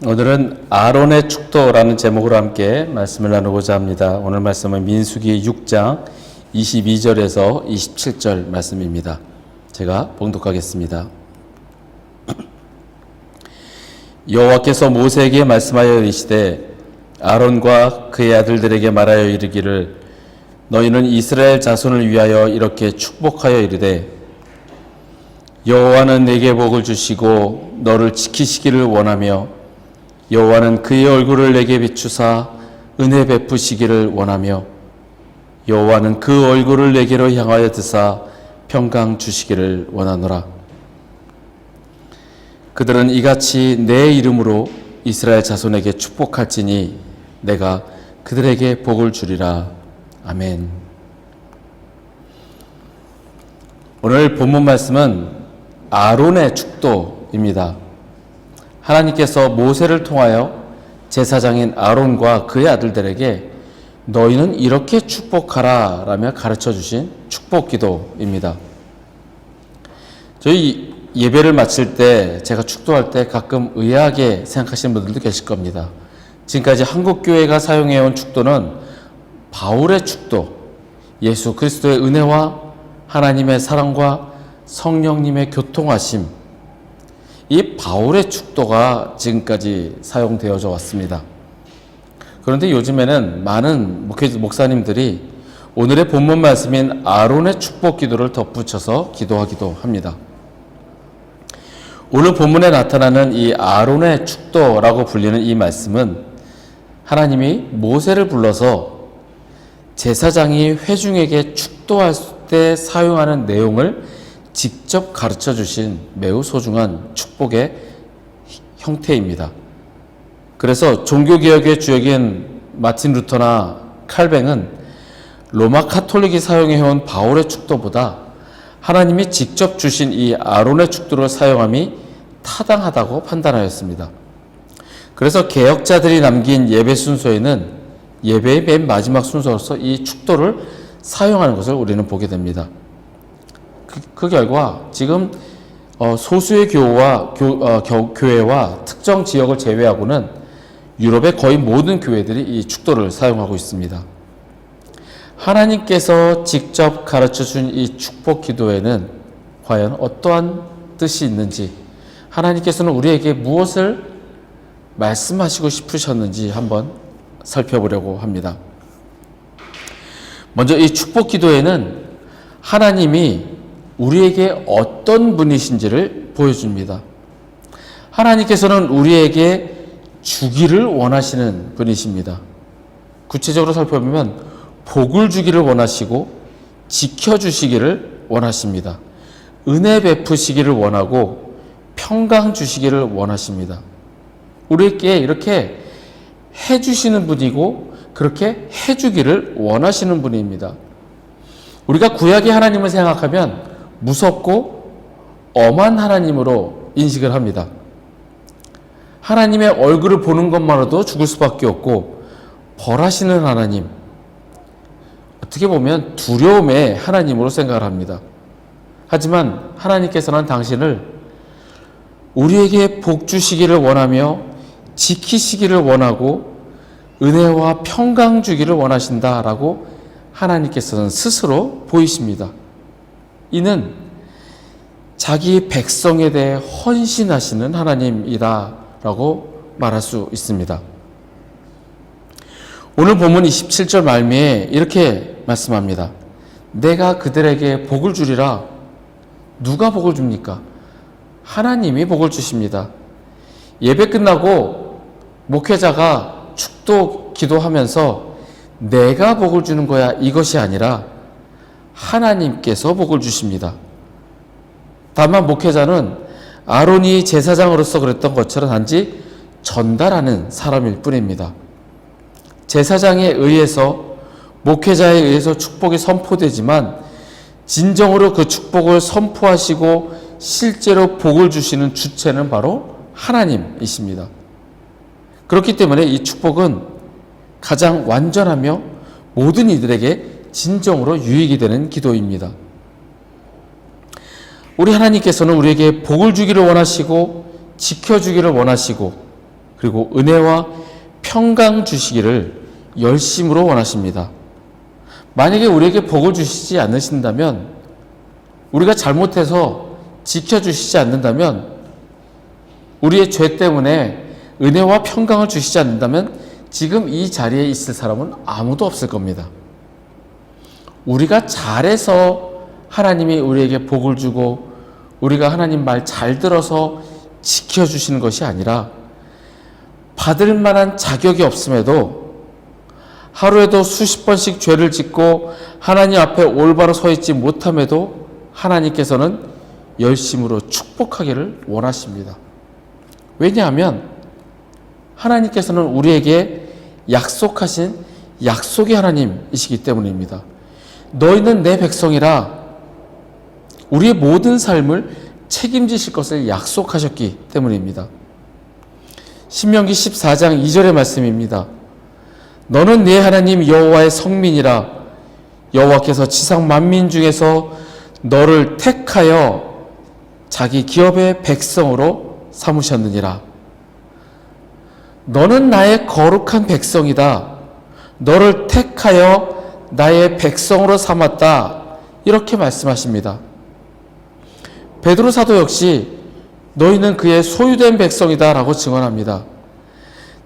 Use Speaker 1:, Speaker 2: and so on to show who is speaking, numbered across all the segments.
Speaker 1: 오늘은 아론의 축도라는 제목으로 함께 말씀을 나누고자 합니다. 오늘 말씀은 민수기 6장 22절에서 27절 말씀입니다. 제가 봉독하겠습니다. 여호와께서 모세에게 말씀하여 이르시되 아론과 그의 아들들에게 말하여 이르기를 너희는 이스라엘 자손을 위하여 이렇게 축복하여 이르되 여호와는 내게 복을 주시고 너를 지키시기를 원하며 여호와는 그의 얼굴을 내게 비추사 은혜 베푸시기를 원하며 여호와는 그 얼굴을 내게로 향하여 드사 평강 주시기를 원하노라. 그들은 이같이 내 이름으로 이스라엘 자손에게 축복할지니 내가 그들에게 복을 주리라. 아멘. 오늘 본문 말씀은 아론의 축도입니다. 하나님께서 모세를 통하여 제사장인 아론과 그의 아들들에게 너희는 이렇게 축복하라 라며 가르쳐 주신 축복 기도입니다. 저희 예배를 마칠 때 제가 축도할 때 가끔 의아하게 생각하시는 분들도 계실 겁니다. 지금까지 한국교회가 사용해온 축도는 바울의 축도, 예수 그리스도의 은혜와 하나님의 사랑과 성령님의 교통하심, 이 바울의 축도가 지금까지 사용되어져 왔습니다. 그런데 요즘에는 많은 목사님들이 오늘의 본문 말씀인 아론의 축복 기도를 덧붙여서 기도하기도 합니다. 오늘 본문에 나타나는 이 아론의 축도라고 불리는 이 말씀은 하나님이 모세를 불러서 제사장이 회중에게 축도할 때 사용하는 내용을 직접 가르쳐 주신 매우 소중한 축복의 형태입니다. 그래서 종교개혁의 주역인 마틴 루터나 칼뱅은 로마 카톨릭이 사용해온 바울의 축도보다 하나님이 직접 주신 이 아론의 축도를 사용함이 타당하다고 판단하였습니다. 그래서 개혁자들이 남긴 예배 순서에는 예배의 맨 마지막 순서로서 이 축도를 사용하는 것을 우리는 보게 됩니다. 그 결과 지금 소수의 교회와 특정 지역을 제외하고는 유럽의 거의 모든 교회들이 이 축도를 사용하고 있습니다. 하나님께서 직접 가르쳐준 이 축복 기도에는 과연 어떠한 뜻이 있는지, 하나님께서는 우리에게 무엇을 말씀하시고 싶으셨는지 한번 살펴보려고 합니다. 먼저 이 축복 기도에는 하나님이 우리에게 어떤 분이신지를 보여줍니다. 하나님께서는 우리에게 주기를 원하시는 분이십니다. 구체적으로 살펴보면 복을 주기를 원하시고 지켜주시기를 원하십니다. 은혜 베푸시기를 원하고 평강 주시기를 원하십니다. 우리에게 이렇게 해주시는 분이고 그렇게 해주기를 원하시는 분입니다. 우리가 구약의 하나님을 생각하면 무섭고 엄한 하나님으로 인식을 합니다. 하나님의 얼굴을 보는 것만으로도 죽을 수밖에 없고 벌하시는 하나님, 어떻게 보면 두려움의 하나님으로 생각을 합니다. 하지만 하나님께서는 당신을 우리에게 복 주시기를 원하며 지키시기를 원하고 은혜와 평강 주기를 원하신다라고 하나님께서는 스스로 보이십니다. 이는 자기 백성에 대해 헌신하시는 하나님이다라고 말할 수 있습니다. 오늘 본문 27절 말미에 이렇게 말씀합니다. 내가 그들에게 복을 주리라. 누가 복을 줍니까? 하나님이 복을 주십니다. 예배 끝나고 목회자가 축도 기도하면서 내가 복을 주는 거야 이것이 아니라 하나님께서 복을 주십니다. 다만 목회자는 아론이 제사장으로서 그랬던 것처럼 단지 전달하는 사람일 뿐입니다. 제사장에 의해서 목회자에 의해서 축복이 선포되지만 진정으로 그 축복을 선포하시고 실제로 복을 주시는 주체는 바로 하나님이십니다. 그렇기 때문에 이 축복은 가장 완전하며 모든 이들에게 진정으로 유익이 되는 기도입니다. 우리 하나님께서는 우리에게 복을 주기를 원하시고 지켜주기를 원하시고 그리고 은혜와 평강 주시기를 열심으로 원하십니다. 만약에 우리에게 복을 주시지 않으신다면, 우리가 잘못해서 지켜주시지 않는다면, 우리의 죄 때문에 은혜와 평강을 주시지 않는다면 지금 이 자리에 있을 사람은 아무도 없을 겁니다. 우리가 잘해서 하나님이 우리에게 복을 주고 우리가 하나님 말 잘 들어서 지켜주시는 것이 아니라, 받을 만한 자격이 없음에도 하루에도 수십 번씩 죄를 짓고 하나님 앞에 올바로 서 있지 못함에도 하나님께서는 열심으로 축복하기를 원하십니다. 왜냐하면 하나님께서는 우리에게 약속하신 약속의 하나님이시기 때문입니다. 너희는 내 백성이라 우리의 모든 삶을 책임지실 것을 약속하셨기 때문입니다. 신명기 14장 2절의 말씀입니다. 너는 네 하나님 여호와의 성민이라. 여호와께서 지상 만민 중에서 너를 택하여 자기 기업의 백성으로 삼으셨느니라. 너는 나의 거룩한 백성이다. 너를 택하여 나의 백성으로 삼았다. 이렇게 말씀하십니다. 베드로 사도 역시 너희는 그의 소유된 백성이다 라고 증언합니다.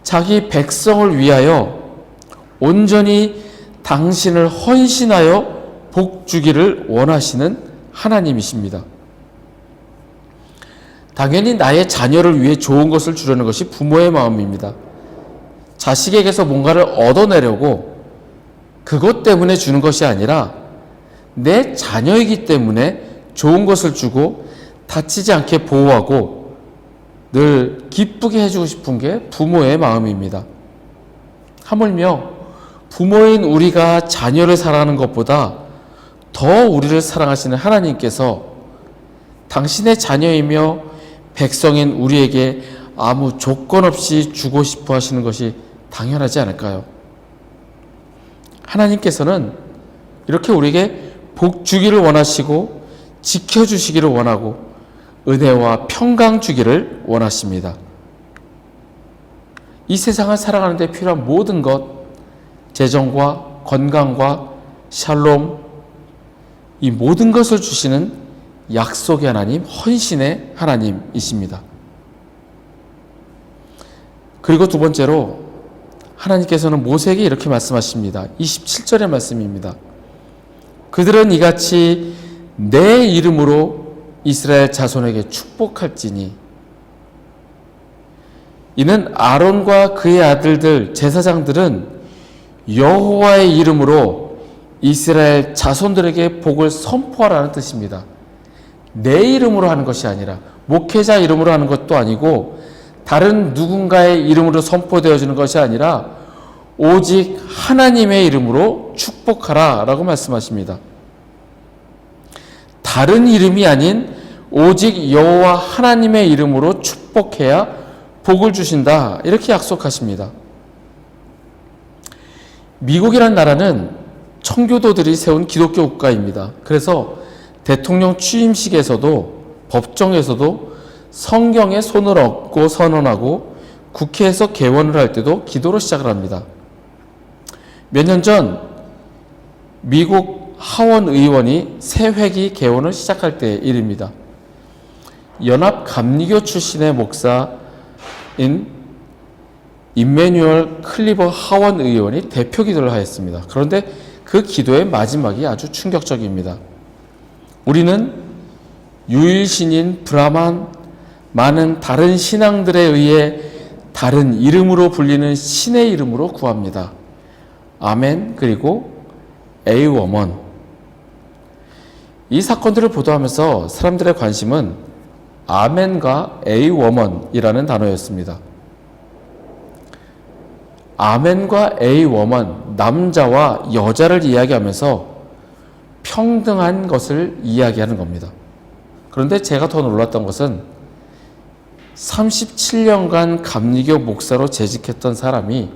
Speaker 1: 자기 백성을 위하여 온전히 당신을 헌신하여 복 주기를 원하시는 하나님이십니다. 당연히 나의 자녀를 위해 좋은 것을 주려는 것이 부모의 마음입니다. 자식에게서 뭔가를 얻어내려고 그것 때문에 주는 것이 아니라 내 자녀이기 때문에 좋은 것을 주고 다치지 않게 보호하고 늘 기쁘게 해주고 싶은 게 부모의 마음입니다. 하물며 부모인 우리가 자녀를 사랑하는 것보다 더 우리를 사랑하시는 하나님께서 당신의 자녀이며 백성인 우리에게 아무 조건 없이 주고 싶어 하시는 것이 당연하지 않을까요? 하나님께서는 이렇게 우리에게 복 주기를 원하시고 지켜주시기를 원하고 은혜와 평강 주기를 원하십니다. 이 세상을 살아가는 데 필요한 모든 것, 재정과 건강과 샬롬, 이 모든 것을 주시는 약속의 하나님, 헌신의 하나님이십니다. 그리고 두 번째로 하나님께서는 모세에게 이렇게 말씀하십니다. 27절의 말씀입니다. 그들은 이같이 내 이름으로 이스라엘 자손에게 축복할지니, 이는 아론과 그의 아들들 제사장들은 여호와의 이름으로 이스라엘 자손들에게 복을 선포하라는 뜻입니다. 내 이름으로 하는 것이 아니라, 목회자 이름으로 하는 것도 아니고 다른 누군가의 이름으로 선포되어지는 것이 아니라 오직 하나님의 이름으로 축복하라 라고 말씀하십니다. 다른 이름이 아닌 오직 여호와 하나님의 이름으로 축복해야 복을 주신다, 이렇게 약속하십니다. 미국이라는 나라는 청교도들이 세운 기독교 국가입니다. 그래서 대통령 취임식에서도 법정에서도 성경에 손을 얹고 선언하고 국회에서 개원을 할 때도 기도로 시작을 합니다. 몇 년 전 미국 하원 의원이 새 회기 개원을 시작할 때의 일입니다. 연합 감리교 출신의 목사인 임매뉴얼 클리버 하원 의원이 대표 기도를 하였습니다. 그런데 그 기도의 마지막이 아주 충격적입니다. 우리는 유일신인 브라만, 많은 다른 신앙들에 의해 다른 이름으로 불리는 신의 이름으로 구합니다. 아멘. 그리고 에이워먼. 이 사건들을 보도하면서 사람들의 관심은 아멘과 에이워먼이라는 단어였습니다. 아멘과 에이워먼, 남자와 여자를 이야기하면서 평등한 것을 이야기하는 겁니다. 그런데 제가 더 놀랐던 것은 37년간 감리교 목사로 재직했던 사람이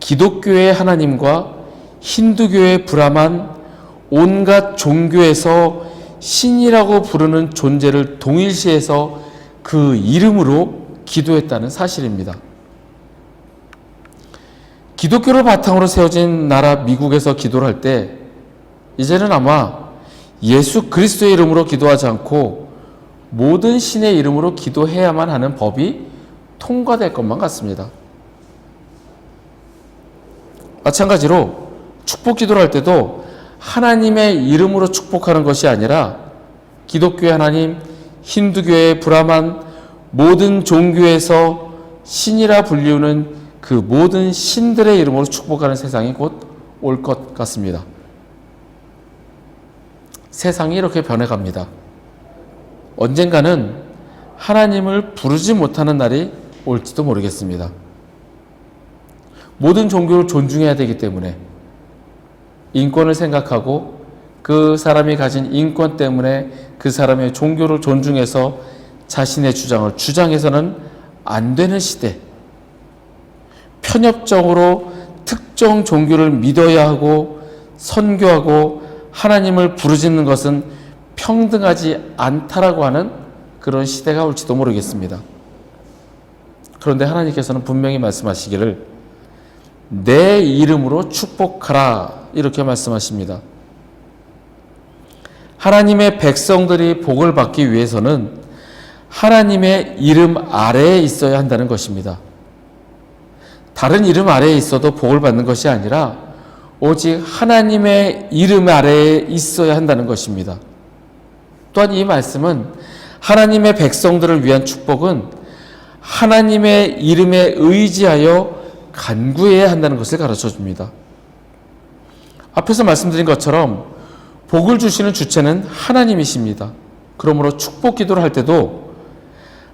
Speaker 1: 기독교의 하나님과 힌두교의 브라만, 온갖 종교에서 신이라고 부르는 존재를 동일시해서 그 이름으로 기도했다는 사실입니다. 기독교를 바탕으로 세워진 나라 미국에서 기도를 할 때 이제는 아마 예수 그리스도의 이름으로 기도하지 않고 모든 신의 이름으로 기도해야만 하는 법이 통과될 것만 같습니다. 마찬가지로 축복 기도를 할 때도 하나님의 이름으로 축복하는 것이 아니라 기독교의 하나님, 힌두교의 브라만, 모든 종교에서 신이라 불리우는 그 모든 신들의 이름으로 축복하는 세상이 곧 올 것 같습니다. 세상이 이렇게 변해갑니다. 언젠가는 하나님을 부르지 못하는 날이 올지도 모르겠습니다. 모든 종교를 존중해야 되기 때문에 인권을 생각하고 그 사람이 가진 인권 때문에 그 사람의 종교를 존중해서 자신의 주장을 주장해서는 안 되는 시대, 편협적으로 특정 종교를 믿어야 하고 선교하고 하나님을 부르짖는 것은 평등하지 않다라고 하는 그런 시대가 올지도 모르겠습니다. 그런데 하나님께서는 분명히 말씀하시기를 내 이름으로 축복하라 이렇게 말씀하십니다. 하나님의 백성들이 복을 받기 위해서는 하나님의 이름 아래에 있어야 한다는 것입니다. 다른 이름 아래에 있어도 복을 받는 것이 아니라 오직 하나님의 이름 아래에 있어야 한다는 것입니다. 또한 이 말씀은 하나님의 백성들을 위한 축복은 하나님의 이름에 의지하여 간구해야 한다는 것을 가르쳐 줍니다. 앞에서 말씀드린 것처럼 복을 주시는 주체는 하나님이십니다. 그러므로 축복 기도를 할 때도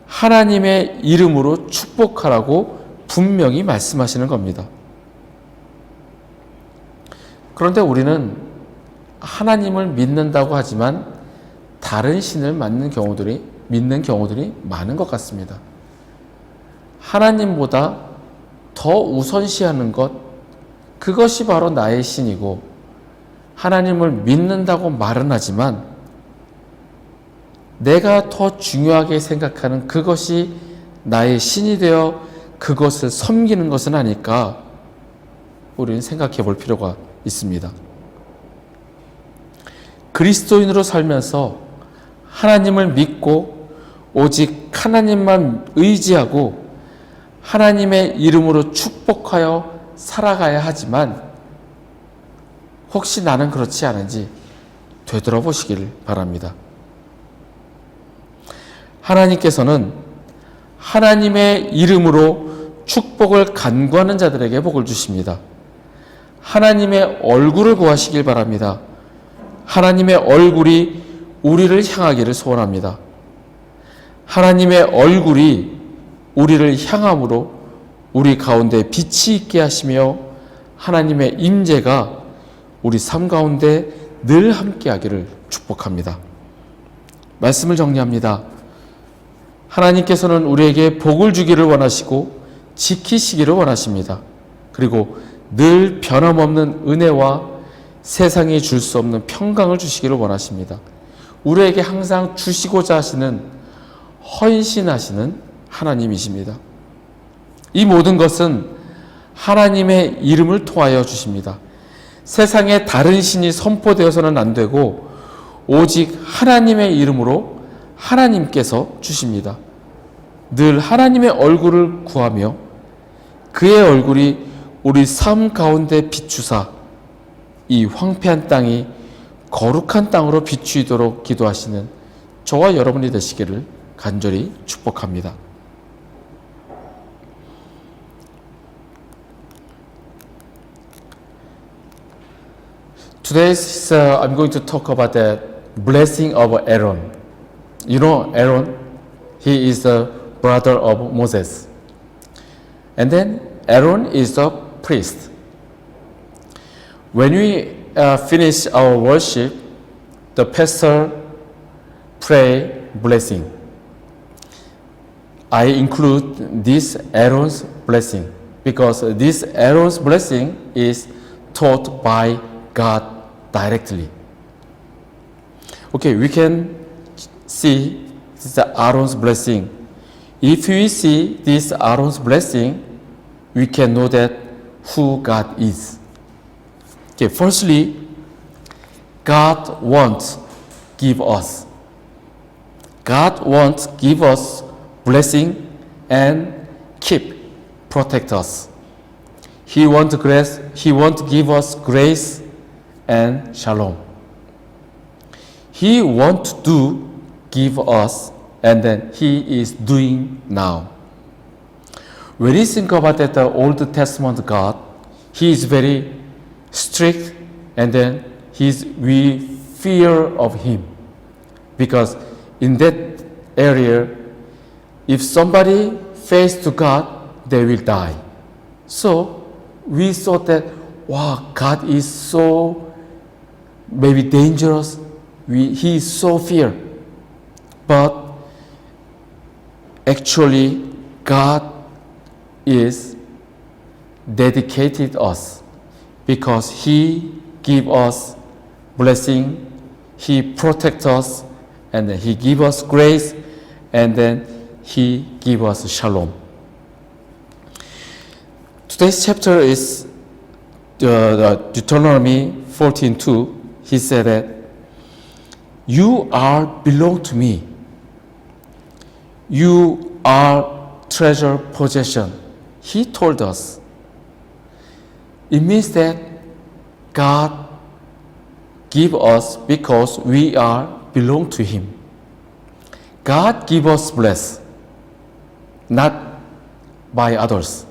Speaker 1: 하나님의 이름으로 축복하라고 분명히 말씀하시는 겁니다. 그런데 우리는 하나님을 믿는다고 하지만 다른 신을 믿는 경우들이 많은 것 같습니다. 하나님보다 더 우선시하는 것, 그것이 바로 나의 신이고 하나님을 믿는다고 말은 하지만 내가 더 중요하게 생각하는 그것이 나의 신이 되어 그것을 섬기는 것은 아닐까 우리는 생각해 볼 필요가 있습니다. 그리스도인으로 살면서 하나님을 믿고 오직 하나님만 의지하고 하나님의 이름으로 축복하여 살아가야 하지만 혹시 나는 그렇지 않은지 되돌아보시길 바랍니다. 하나님께서는 하나님의 이름으로 축복을 간구하는 자들에게 복을 주십니다. 하나님의 얼굴을 구하시길 바랍니다. 하나님의 얼굴이 우리를 향하기를 소원합니다. 하나님의 얼굴이 우리를 향함으로 우리 가운데 빛이 있게 하시며 하나님의 임재가 우리 삶 가운데 늘 함께하기를 축복합니다. 말씀을 정리합니다. 하나님께서는 우리에게 복을 주기를 원하시고 지키시기를 원하십니다. 그리고 늘 변함없는 은혜와 세상이 줄 수 없는 평강을 주시기를 원하십니다. 우리에게 항상 주시고자 하시는 헌신하시는 하나님이십니다. 이 모든 것은 하나님의 이름을 통하여 주십니다. 세상에 다른 신이 선포되어서는 안 되고 오직 하나님의 이름으로 하나님께서 주십니다. 늘 하나님의 얼굴을 구하며 그의 얼굴이 우리 삶 가운데 비추사 이 황폐한 땅이 거룩한 땅으로 비추이도록 기도하시는 저와 여러분이 되시기를 간절히 축복합니다. Today I'm going to talk about the blessing of Aaron. You know Aaron, he is the brother of Moses. And then Aaron is the priest. When we finish our worship, the pastor pray blessing. I include this Aaron's blessing because this Aaron's blessing is taught by God directly. Okay, we can see the Aaron's blessing. If we see this Aaron's blessing, we can know that who God is. Okay, firstly, God wants give us. God wants give us blessing and keep, protect us. He wants grace. He wants give us grace and shalom. He wants to give us, and then He is doing now. When we think about that, the Old Testament God, He is very strict, and then we fear of Him, because in that area, if somebody fails to God, they will die. So we thought that, wow, God is so maybe dangerous. He is so feared. But actually, God is dedicated us because He give us blessing, He protect us, and then He give us grace, and then He give us shalom. Today's chapter is Deuteronomy 14:2. He said that you are belong to me. You are treasure possession. He told us. It means that God give us because we are belong to Him. God give us bless, not by others.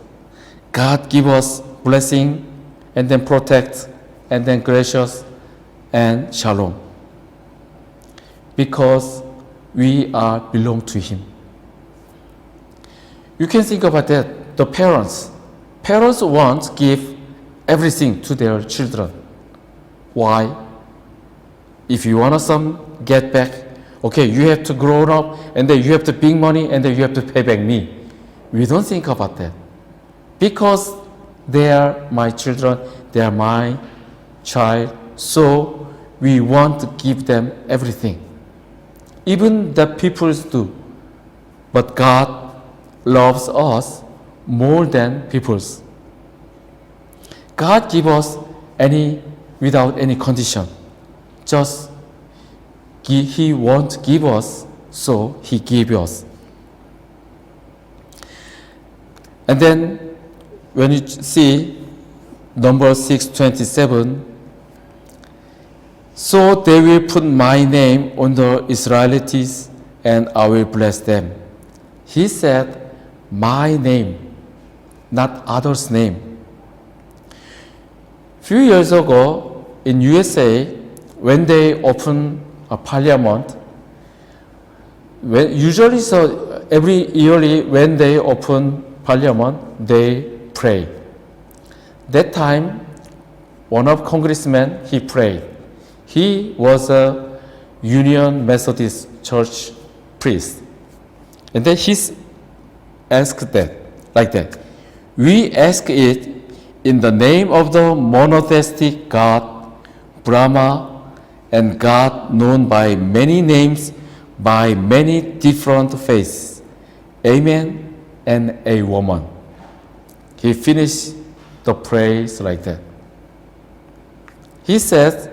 Speaker 1: God give us blessing, and then protect, and then gracious, and shalom. Because we are belong to Him. You can think about that. The parents want to give everything to their children. Why? If you want some, get back. Okay, you have to grow up, and then you have to big money, and then you have to pay back me. We don't think about that. Because they are my children, they are my child, so we want to give them everything. Even the peoples do. But God loves us more than peoples. God gives us without any condition. Just He wants to give us, so He gives us. And then when you see Numbers 6:27, so they will put my name on the Israelites, and I will bless them. He said, my name, not others' name. Few years ago in USA, when they open a parliament, every yearly when they open parliament, they pray. That time, one of congressmen, he prayed. He was a Union Methodist Church priest. And then he asked that, like that. We ask it in the name of the monotheistic God, Brahma, and God known by many names, by many different faces. Amen and a woman. He finished the praise like that. He says,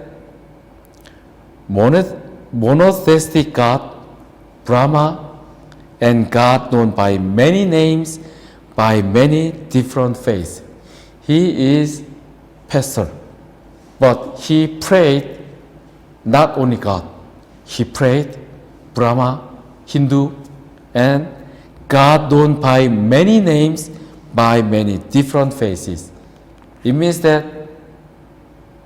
Speaker 1: monotheistic God, Brahma, and God known by many names, by many different faiths. He is pastor, but he prayed not only God. He prayed Brahma, Hindu, and God known by many names, by many different faces. It means that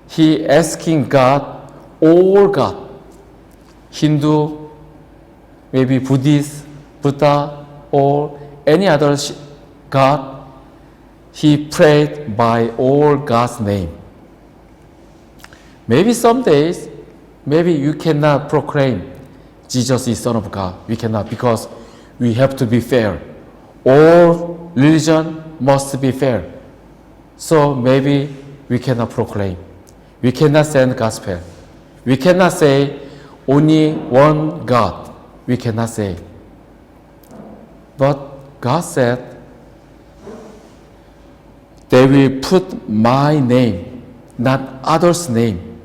Speaker 1: he asking God, all God, Hindu, maybe Buddhist, Buddha, or any other God, he prayed by all God's name. Maybe some days, maybe you cannot proclaim Jesus is Son of God. We cannot, because we have to be fair. All religion must be fair. So maybe we cannot proclaim. We cannot send gospel. We cannot say only one God. We cannot say. But God said, they will put my name, not others' name.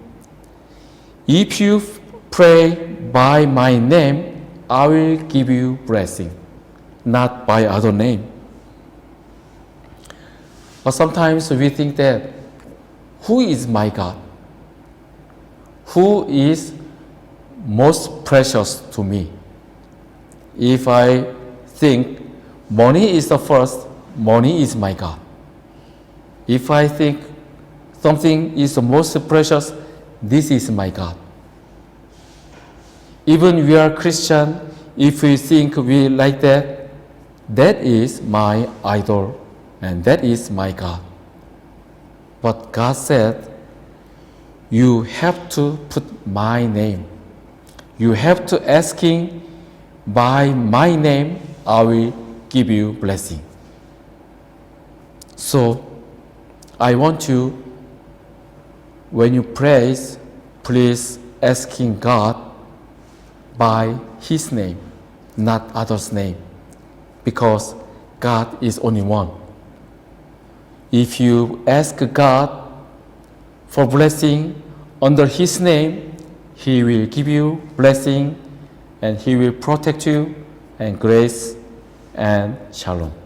Speaker 1: If you pray by my name, I will give you blessing, not by other name. But sometimes we think that, who is my God? Who is most precious to me? If I think money is the first, money is my God. If I think something is the most precious, this is my God. Even we are Christian, if we think we like that, that is my idol and that is my God. But God said, you have to put my name. You have to asking by my name, I will give you blessing. So, I want you, when you pray, please asking God by His name, not others' name, because God is only one. If you ask God for blessing under His name, He will give you blessing and He will protect you and grace and shalom.